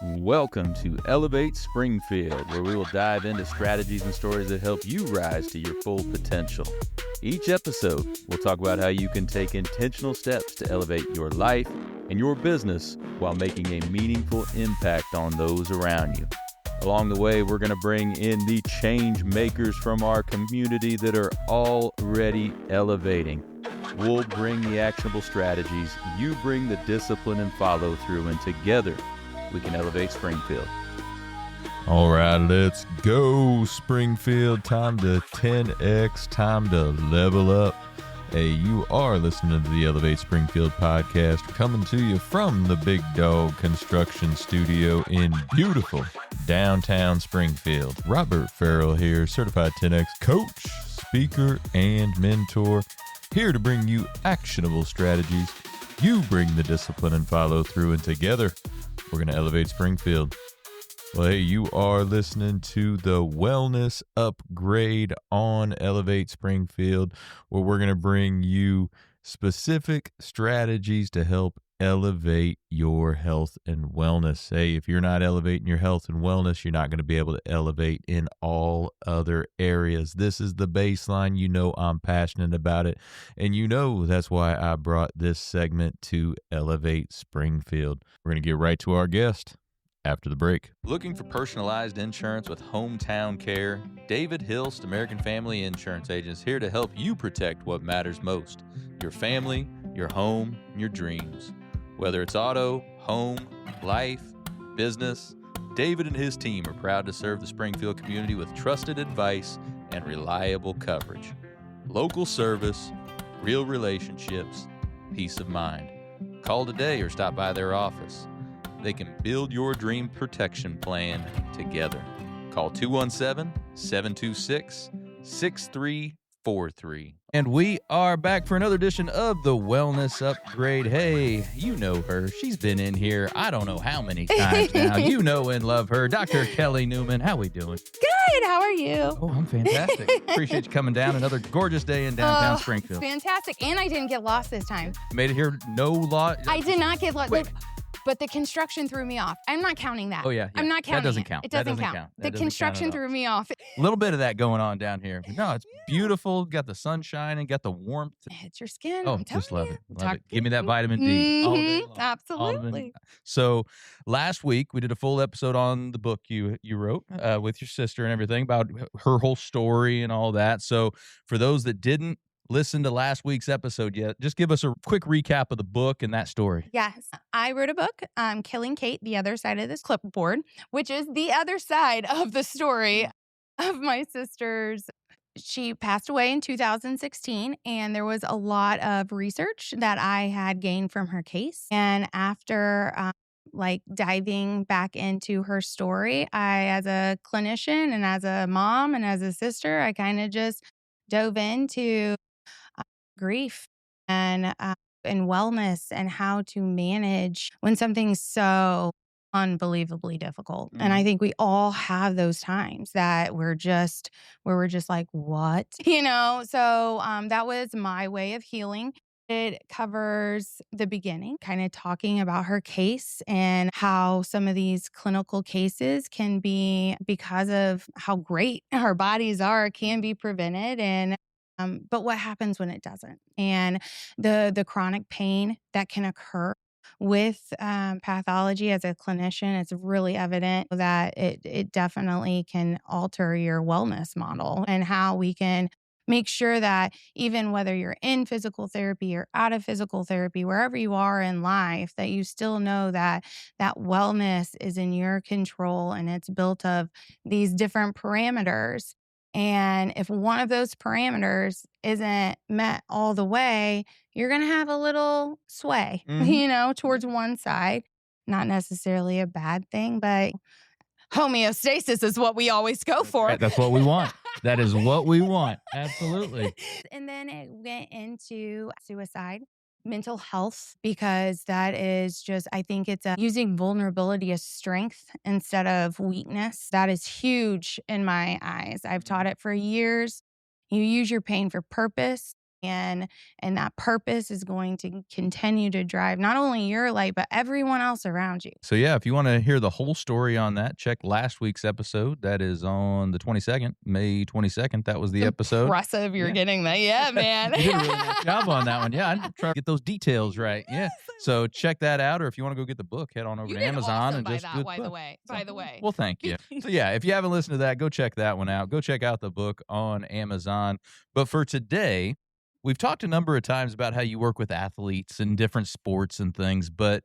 Welcome to Elevate Springfield, where we will dive into strategies and stories that help you rise to your full potential. Each episode, we'll talk about how you can take intentional steps to elevate your life and your business while making a meaningful impact on those around you. Along the way, we're going to bring in the change makers from our community that are already elevating. We'll bring the actionable strategies, you bring the discipline and follow through, and together we can elevate Springfield. All right, let's go, Springfield. Time to 10X, time to level up. Hey, you are listening to the Elevate Springfield podcast, coming to you from the Big Dog Construction Studio in beautiful downtown Springfield. Robert Farrell here, certified 10X coach, speaker, and mentor, here to bring you actionable strategies. You bring the discipline and follow through, and together we're going to elevate Springfield. Well, hey, you are listening to the Wellness Upgrade on Elevate Springfield, where we're going to bring you specific strategies to help elevate your health and wellness. Hey, if you're not elevating your health and wellness, you're not going to be able to elevate in all other areas. This is the baseline. You know I'm passionate about it, and you know that's why I brought this segment to Elevate Springfield. We're going to get right to our guest after the break. Looking for personalized insurance with hometown care? David Hilst, American Family Insurance Agents, here to help you protect what matters most: your family, your home, and your dreams. Whether it's auto, home, life, business, David and his team are proud to serve the Springfield community with trusted advice and reliable coverage. Local service, real relationships, peace of mind. Call today or stop by their office. They can build your dream protection plan together. Call 217-726-6343. And we are back for another edition of the Wellness Upgrade. Hey, you know her. She's been in here I don't know how many times now. You know and love her. Dr. Kelly Neumann. How we doing? Good. How are you? Oh, I'm fantastic. Appreciate you coming down. Another gorgeous day in downtown Springfield. Fantastic. And I didn't get lost this time. Made it here, no lot. I did not get lost. Wait. Look, but the construction threw me off. I'm not counting that. Oh, yeah. I'm not counting That doesn't it. count. It That doesn't doesn't count. count. That The doesn't construction count at all. threw me off. A little bit of that going on down here. But no, it's beautiful. Got the sunshine and got the warmth. It hits your skin. Oh, I'm telling just love you. it. Love it. Give me that vitamin D. all day long. Absolutely. So last week we did a full episode on the book you wrote with your sister and everything about her whole story and all that. So for those that didn't listen to last week's episode yet, just give us a quick recap of the book and that story. Yes. I wrote a book, Killing Kate, The Other Side of This Clipboard, which is the other side of the story of my sister's. She passed away in 2016, and there was a lot of research that I had gained from her case. And after diving back into her story, I, as a clinician and as a mom and as a sister, I kind of just dove into grief and wellness and how to manage when something's so unbelievably difficult. And I think we all have those times that we're just like, what? So that was my way of healing. It covers the beginning, kind of talking about her case and how some of these clinical cases can be, because of how great our bodies are, can be prevented. And but what happens when it doesn't? And the chronic pain that can occur with pathology. As a clinician, it's really evident that it definitely can alter your wellness model, and how we can make sure that even whether you're in physical therapy or out of physical therapy, wherever you are in life, that you still know that wellness is in your control, and it's built of these different parameters. And if one of those parameters isn't met all the way, you're going to have a little sway, towards one side. Not necessarily a bad thing, but homeostasis is what we always go for. That's what we want. That is what we want. Absolutely. And then it went into suicide. mental health, because that is just, I think it's using vulnerability as strength instead of weakness. That is huge in my eyes. I've taught it for years. You use your pain for purpose. and that purpose is going to continue to drive not only your life but everyone else around you. So yeah, if you want to hear the whole story on that, check last week's episode. That is on the 22nd, May 22nd. That was the episode. Impressive, you're getting that. Yeah, man. You did a really nice job on that one. Yeah, I'm trying to get those details right. Yeah. So check that out, or if you want to go get the book, head on over to Amazon and just that, by the way. By the way. Well, thank you. So yeah, if you haven't listened to that, go check that one out. Go check out the book on Amazon. But for today, we've talked a number of times about how you work with athletes in different sports and things, but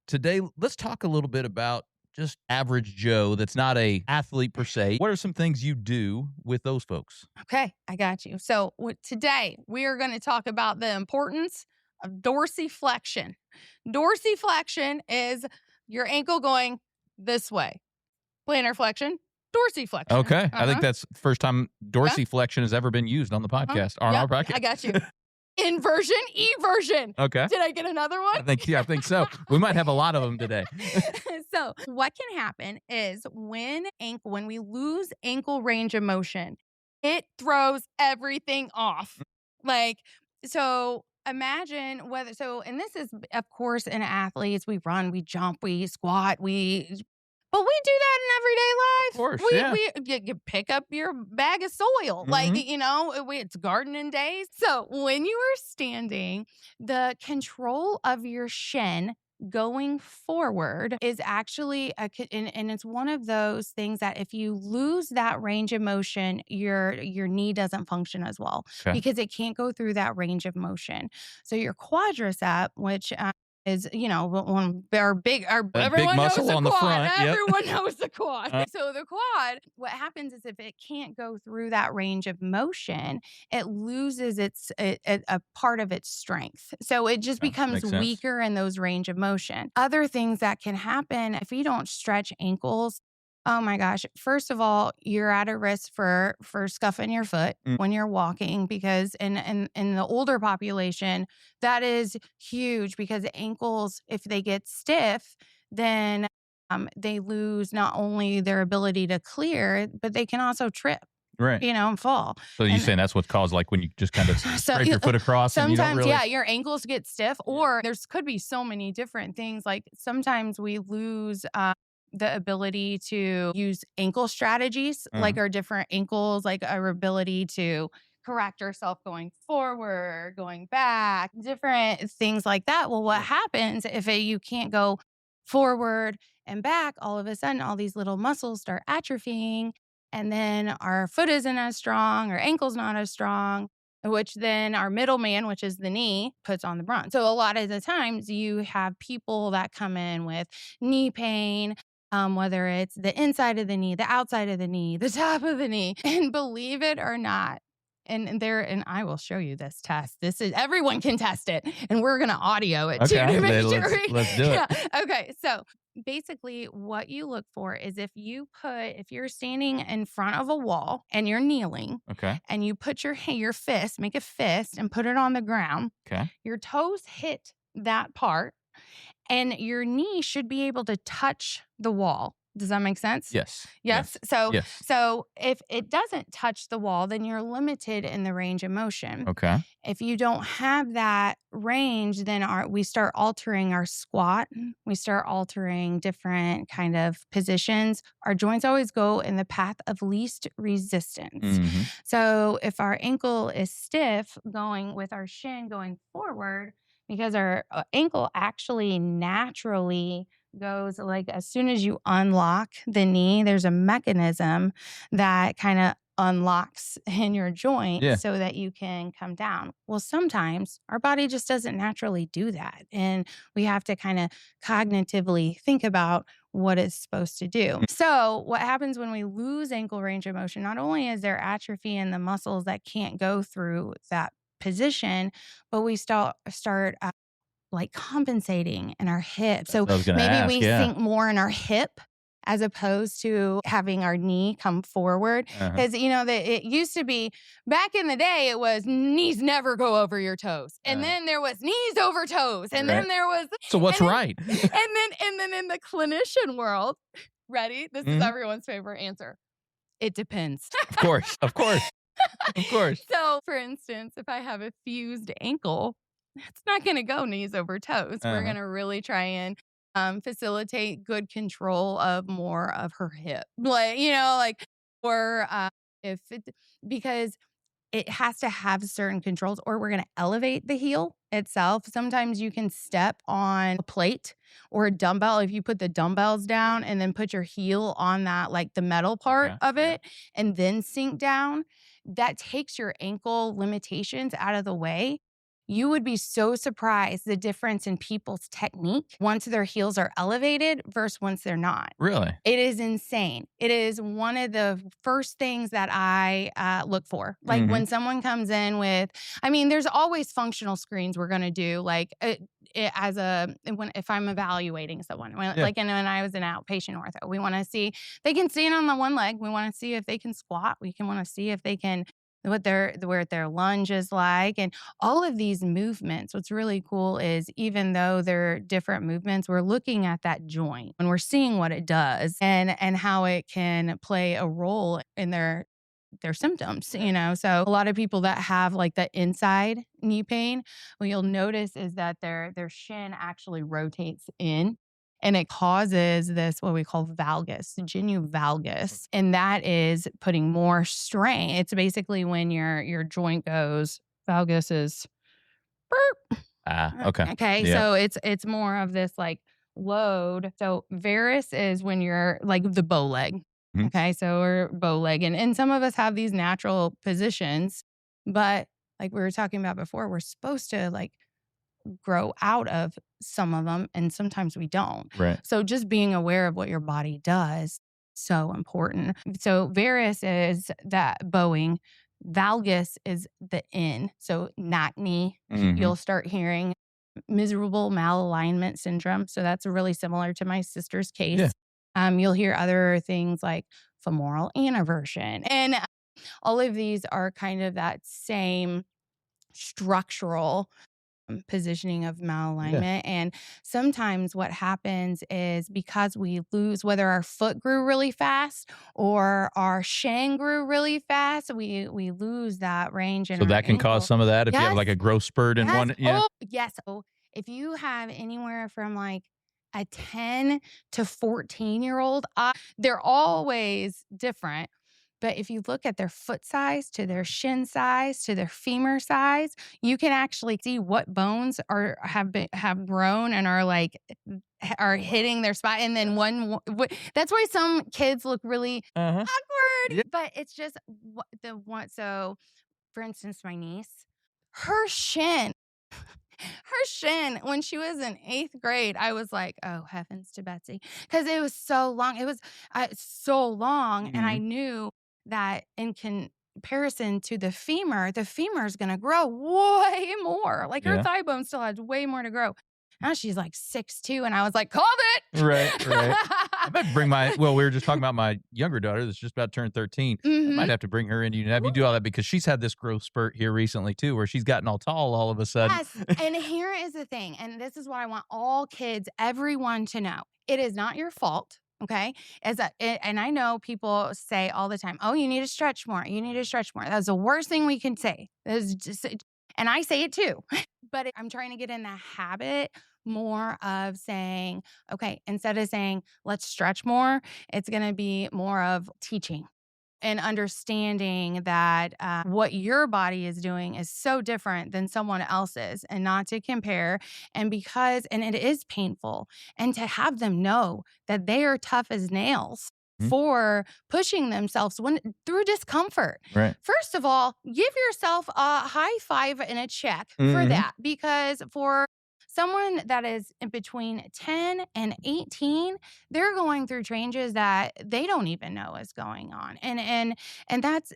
today let's talk a little bit about just average Joe that's not a athlete per se. What are some things you do with those folks? Okay, I got you. So today we are going to talk about the importance of dorsiflexion. Dorsiflexion is your ankle going this way. Plantar flexion, dorsiflexion. Okay. I think that's the first time dorsiflexion has ever been used on the podcast. On our podcast. I got you. Inversion, eversion. Okay. Did I get another one? I think so. We might have a lot of them today. So what can happen is when we lose ankle range of motion, it throws everything off. So imagine and this is, of course, in athletes, we run, we jump, we squat, but we do that in everyday life. Of course, you pick up your bag of soil. It's gardening days. So when you are standing, the control of your shin going forward is actually and it's one of those things that if you lose that range of motion, your knee doesn't function as well because it can't go through that range of motion. So your quadricep, which is, one our big everyone muscle knows the on quad. The front. Yep. Everyone knows the quad. So the quad, what happens is if it can't go through that range of motion, it loses a part of its strength. So it just becomes weaker in those range of motion. Other things that can happen if you don't stretch ankles. Oh my gosh. First of all, you're at a risk for scuffing your foot when you're walking because in the older population, that is huge because ankles, if they get stiff, then they lose not only their ability to clear, but they can also trip. Right. And fall. So you're saying that's what's caused, like when you just kind of scrape your foot across sometimes, and you don't really... your ankles get stiff, or could be so many different things. Like sometimes we lose the ability to use ankle strategies, like our different ankles, like our ability to correct ourselves going forward, going back, different things like that. Well, what happens if you can't go forward and back? All of a sudden, all these little muscles start atrophying, and then our foot isn't as strong, our ankle's not as strong, which then our middleman, which is the knee, puts on the brunt. So a lot of the times you have people that come in with knee pain, whether it's the inside of the knee, the outside of the knee, the top of the knee. And believe it or not, and I will show you this test. Everyone can test it, and we're going to audio it too to make sure. Let's do it. Yeah. Okay. So basically what you look for is if you're standing in front of a wall and you're kneeling, and you put your fist, make a fist and put it on the ground. Your toes hit that part. And your knee should be able to touch the wall. Does that make sense? Yes. So if it doesn't touch the wall, then you're limited in the range of motion. If you don't have that range, then we start altering our squat. We start altering different kind of positions. Our joints always go in the path of least resistance. So if our ankle is stiff, going with our shin going forward, because our ankle actually naturally goes, like, as soon as you unlock the knee, there's a mechanism that kind of unlocks in your joint so that you can come down. Well, sometimes our body just doesn't naturally do that. And we have to kind of cognitively think about what it's supposed to do. So what happens when we lose ankle range of motion, not only is there atrophy in the muscles that can't go through that position, but we start like compensating in our hip. So maybe we sink more in our hip as opposed to having our knee come forward. Because, it used to be, back in the day, it was knees never go over your toes. And then there was knees over toes. And then there was... So what's right? And then in the clinician world, ready? This is everyone's favorite answer. It depends. Of course. Of course. So, for instance, if I have a fused ankle, it's not going to go knees over toes. We're Uh-huh. going to really try and facilitate good control of more of her hip. Or if it, because it has to have certain controls, or we're going to elevate the heel itself. Sometimes you can step on a plate or a dumbbell. If you put the dumbbells down and then put your heel on that, like the metal part Okay, of yeah. it, and then sink down, that takes your ankle limitations out of the way. You would be so surprised the difference in people's technique once their heels are elevated versus once they're not. Really? It is insane. It is one of the first things that I look for. Like when someone comes in with, I mean, there's always functional screens we're going to do. Like if I'm evaluating someone, Yeah. when I was an outpatient ortho, we want to see they can stand on the one leg. We want to see if they can squat. We can want to see if they can where their lunge is like, and all of these movements. What's really cool is even though they're different movements, we're looking at that joint and we're seeing what it does and how it can play a role in their symptoms, So a lot of people that have like the inside knee pain, what you'll notice is that their shin actually rotates in. And it causes this, what we call valgus, genu valgus. And that is putting more strain. It's basically when your joint goes, valgus is burp. Okay. Okay. Yeah. So it's more of this like load. So varus is when you're like the bow leg. Mhm. Okay. So we're bow leg. And some of us have these natural positions, but like we were talking about before, we're supposed to like grow out of some of them, and sometimes we don't. Right. So just being aware of what your body does, so important. So varus is that bowing, valgus is the in. So not knee. You'll start hearing miserable malalignment syndrome. So that's really similar to my sister's case. Yeah. You'll hear other things like femoral aversion, and all of these are kind of that same structural positioning of malalignment. And sometimes what happens is because we lose, whether our foot grew really fast or our shin grew really fast, we lose that range in So our that can cause ankle. some of that if you have Yes. like a growth spurt in Yes. one. Yeah. Oh, yes. So if you have anywhere from like a 10 to 14-year-old, they're always different. But if you look at their foot size to their shin size to their femur size, you can actually see what bones have grown and are hitting their spot. And then that's why some kids look really awkward. Yeah. But it's just the one. So, for instance, my niece, her shin, when she was in 8th grade, I was like, oh, heavens to Betsy. Because it was so long. It was so long. And I knew that in comparison to the femur is going to grow way more. Like her thigh bone still has way more to grow. Now she's like 6'2", and I was like, called it. Right. I might bring we were just talking about my younger daughter that's just about to turn 13. I might have to bring her in and have you do all that because she's had this growth spurt here recently too, where she's gotten all tall all of a sudden. Yes. And here is the thing. And this is what I want all kids, everyone to know. It is not your fault. Okay. And I know people say all the time, oh, you need to stretch more. You need to stretch more. That's the worst thing we can say. And I say it too. But I'm trying to get in the habit more of saying, okay, instead of saying, let's stretch more, it's going to be more of teaching and understanding that what your body is doing is so different than someone else's, and not to compare. And it is painful, and to have them know that they are tough as nails for pushing themselves through discomfort. Right. First of all, give yourself a high five and a check for that, because for someone that is in between 10 and 18, they're going through changes that they don't even know is going on. And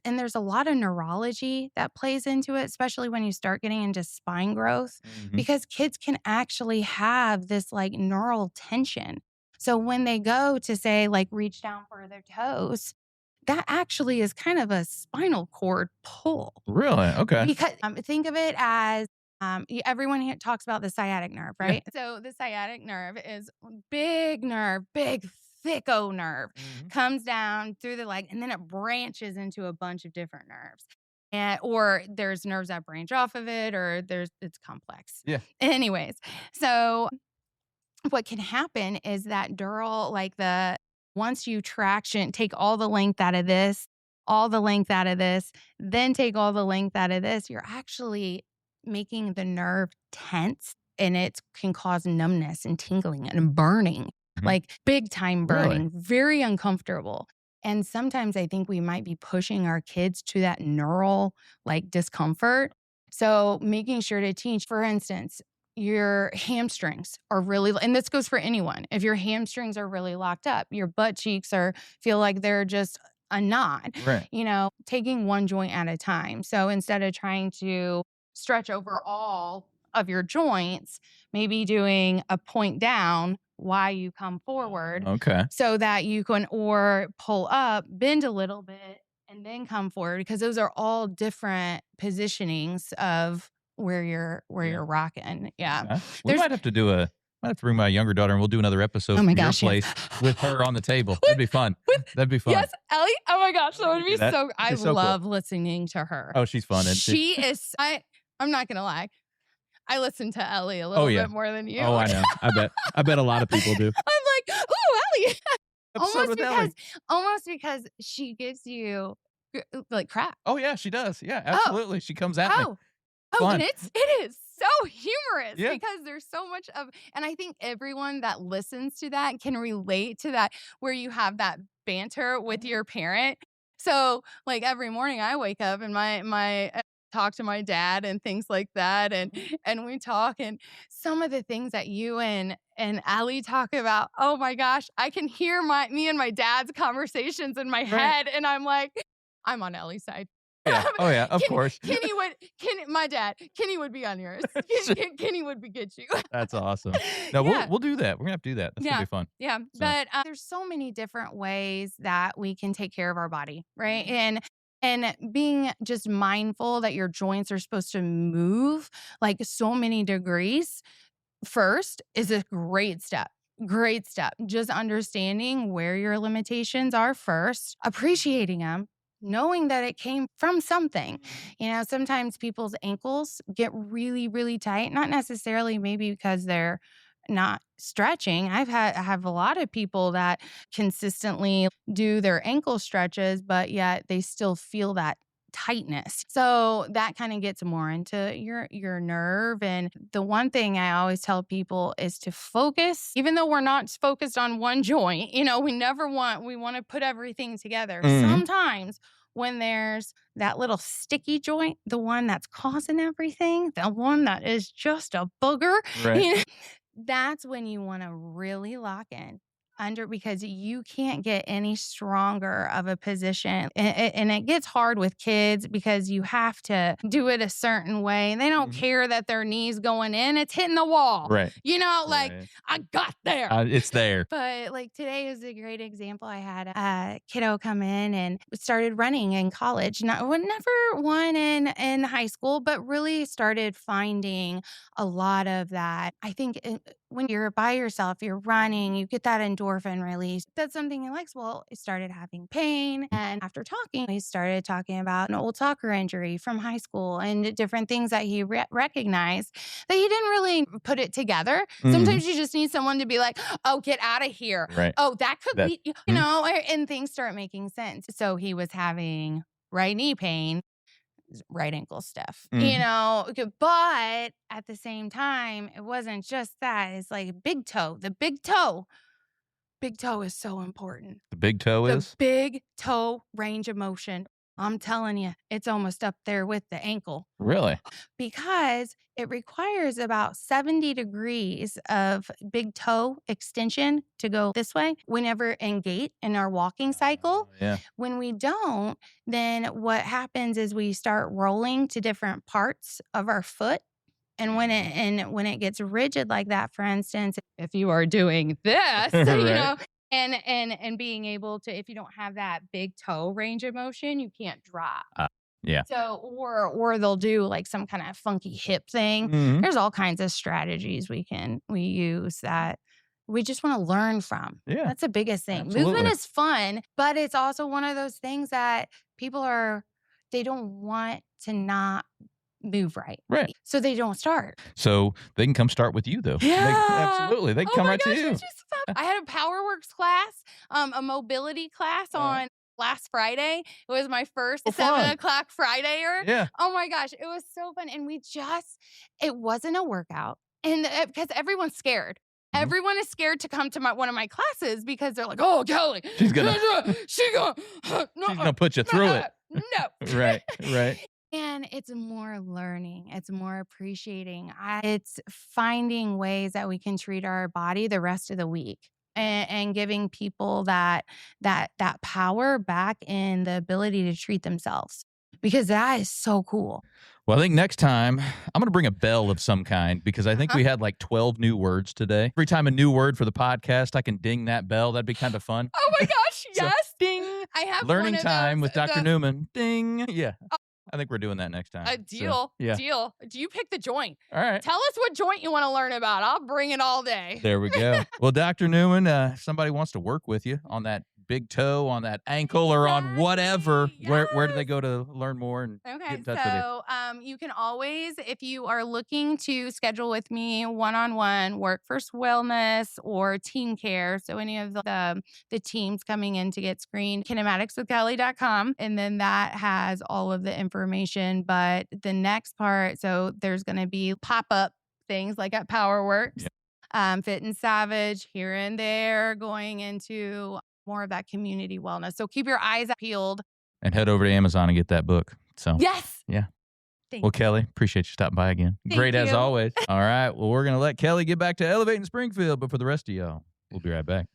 there's a lot of neurology that plays into it, especially when you start getting into spine growth, because kids can actually have this like neural tension. So when they go to say like reach down for their toes, that actually is kind of a spinal cord pull. Really? Okay. Because think of it as everyone here talks about the sciatic nerve, right? So the sciatic nerve is big nerve, big thicko nerve, comes down through the leg, and then it branches into a bunch of different nerves. and or there's nerves that branch off of it, or it's complex. Yeah. Anyways, so what can happen is that dural, once you take all the length out of this, all the length out of this, then take all the length out of this, you're actually making the nerve tense, and it can cause numbness and tingling and burning, like big time burning, very uncomfortable. And sometimes I think we might be pushing our kids to that neural discomfort. So making sure to teach, for instance, your hamstrings are really, and this goes for anyone. If your hamstrings are really locked up, your butt cheeks feel like they're just a knot, taking one joint at a time. So instead of trying to stretch over all of your joints, maybe doing a point down while you come forward. Okay. So that you can, or pull up, bend a little bit, and then come forward, because those are all different positionings of where you're rocking. Yeah. Okay. We might have to bring my younger daughter, and we'll do another episode from your place with her on the table. That'd be fun. That'd be fun. Yes, Ellie. Oh my gosh, that would be so. I so love cool. listening to her. Oh, she's fun. She is. I'm not gonna lie. I listen to Ellie a little bit more than you. Oh, I know. I bet a lot of people do. I'm like, ooh, Ellie. Ellie. Almost because she gives you crap. Oh yeah, she does. Yeah, absolutely. She comes at me. And it is so humorous Yeah. because there's so much of, and I think everyone that listens to that can relate to that, where you have that banter with your parent. So every morning I wake up and my talk to my dad and things like that, and we talk, and some of the things that you and Ali talk about, oh my gosh, I can hear me and my dad's conversations in my head, and I'm like, I'm on Ellie's side. Yeah. Oh yeah, of course. Kenny would be on yours. Kenny would get you. That's awesome. No, we'll do that. We're gonna have to do that. That's gonna be fun. Yeah. So. But there's so many different ways that we can take care of our body, right? And being just mindful that your joints are supposed to move so many degrees first is a great step. Great step. Just understanding where your limitations are first, appreciating them, knowing that it came from something. Sometimes people's ankles get really, really tight, not necessarily maybe because they're not stretching. I have a lot of people that consistently do their ankle stretches, but yet they still feel that tightness. So that kind of gets more into your nerve. And the one thing I always tell people is to focus, even though we're not focused on one joint, we want to put everything together. Sometimes when there's that little sticky joint, the one that's causing everything, the one that is just a booger, right. That's when you want to really lock in because you can't get any stronger of a position. And it gets hard with kids because you have to do it a certain way. And they don't care that their knee's going in. It's hitting the wall. Right. I got there. It's there. But today is a great example. I had a kiddo come in and started running in college. Never won in high school, but really started finding a lot of that. I think when you're by yourself, you're running, you get that endorphin release. That's something he likes. Well, he started having pain. And after talking, he started talking about an old soccer injury from high school and different things that he recognized that he didn't really put it together. Sometimes you just need someone to be like, oh, get out of here. Right. Oh, that could be, and things start making sense. So he was having right knee pain, right ankle stiff, but at the same time, it wasn't just that. It's big toe, the big toe. Big toe is so important. The big toe is? The big toe range of motion. I'm telling you, it's almost up there with the ankle. Really? Because it requires about 70 degrees of big toe extension to go this way whenever in gait in our walking cycle. Yeah. When we don't, then what happens is we start rolling to different parts of our foot. And when it gets rigid like that, for instance, if you are doing this, right. And being able to, if you don't have that big toe range of motion, you can't drop. Yeah. So, or they'll do some kind of funky hip thing. There's all kinds of strategies we use that we just want to learn from. Yeah. That's the biggest thing. Absolutely. Movement is fun, but it's also one of those things that people are they don't want to not move right. Right. So they don't start. So they can come start with you, though. Absolutely. They can come right to you. I had a PowerWorks class, a mobility class on last Friday. It was my first 7 o'clock Fridayer. Yeah. Oh my gosh, it was so fun. And it wasn't a workout. And because everyone's scared. Mhm. Everyone is scared to come to one of my classes because they're like, "Oh, Kelly, She's gonna put you through it." No. Right. And it's more learning. It's more appreciating. It's finding ways that we can treat our body the rest of the week and giving people that power back in the ability to treat themselves, because that is so cool. Well, I think next time I'm going to bring a bell of some kind, because I think we had like 12 new words today. Every time a new word for the podcast, I can ding that bell. That'd be kind of fun. Oh my gosh, yes. So, ding. I have learning one of time those, with Dr. Neumann. Ding. Yeah. I think we're doing that next time. A deal. So, yeah. Deal. Do you pick the joint? All right. Tell us what joint you want to learn about. I'll bring it all day. There we go. Well, Dr. Neumann, if somebody wants to work with you on that big toe, on that ankle, or on whatever, where do they go to learn more and get in touch with you? You can always, if you are looking to schedule with me one-on-one workforce wellness or team care, so any of the teams coming in to get screened, kinematicswithkelly.com, and then that has all of the information. But the next part, so there's going to be pop-up things like at PowerWorks, Fit and Savage, here and there, going into more of that community wellness. So keep your eyes peeled. And head over to Amazon and get that book. So yes. Yeah. Thank well, Kelly, appreciate you stopping by again. Thank Great you. as always. All right. Well, we're going to let Kelly get back to elevating Springfield. But for the rest of y'all, we'll be right back.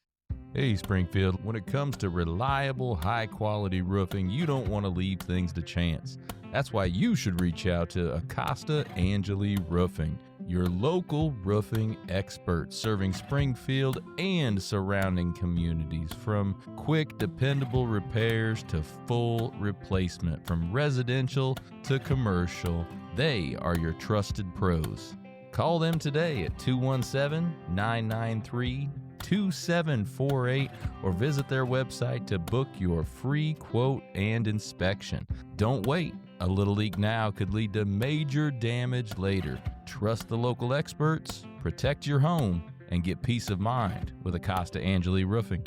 Hey, Springfield, when it comes to reliable, high-quality roofing, you don't want to leave things to chance. That's why you should reach out to Acosta Angeli Roofing, your local roofing expert, serving Springfield and surrounding communities. From quick, dependable repairs to full replacement, from residential to commercial, they are your trusted pros. Call them today at 217-993-2748 or visit their website to book your free quote and inspection. Don't wait. A little leak now could lead to major damage later. Trust the local experts, protect your home, and get peace of mind with Acosta Angeli Roofing.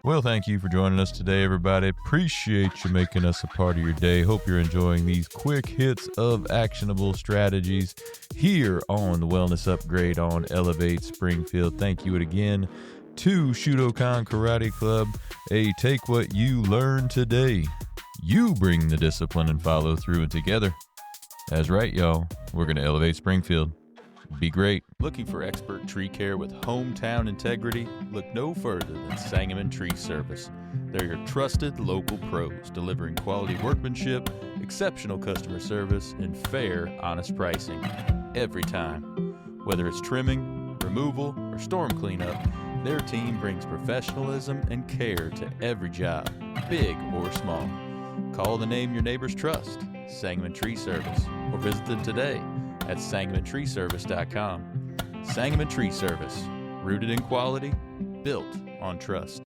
Well, thank you for joining us today, everybody. Appreciate you making us a part of your day. Hope you're enjoying these quick hits of actionable strategies here on the Wellness Upgrade on Elevate Springfield. Thank you again to Shudokan Karate Club. Hey, take what you learned today. You bring the discipline and follow through, and together, that's right, y'all, we're going to elevate Springfield. Be great. Looking for expert tree care with hometown integrity? Look no further than Sangamon Tree Service. They're your trusted local pros, delivering quality workmanship, exceptional customer service, and fair, honest pricing every time. Whether it's trimming, removal, or storm cleanup, their team brings professionalism and care to every job, big or small. Call the name your neighbors trust, Sangamon Tree Service, or visit them today at sangamontreeservice.com. Sangamon Tree Service, rooted in quality, built on trust.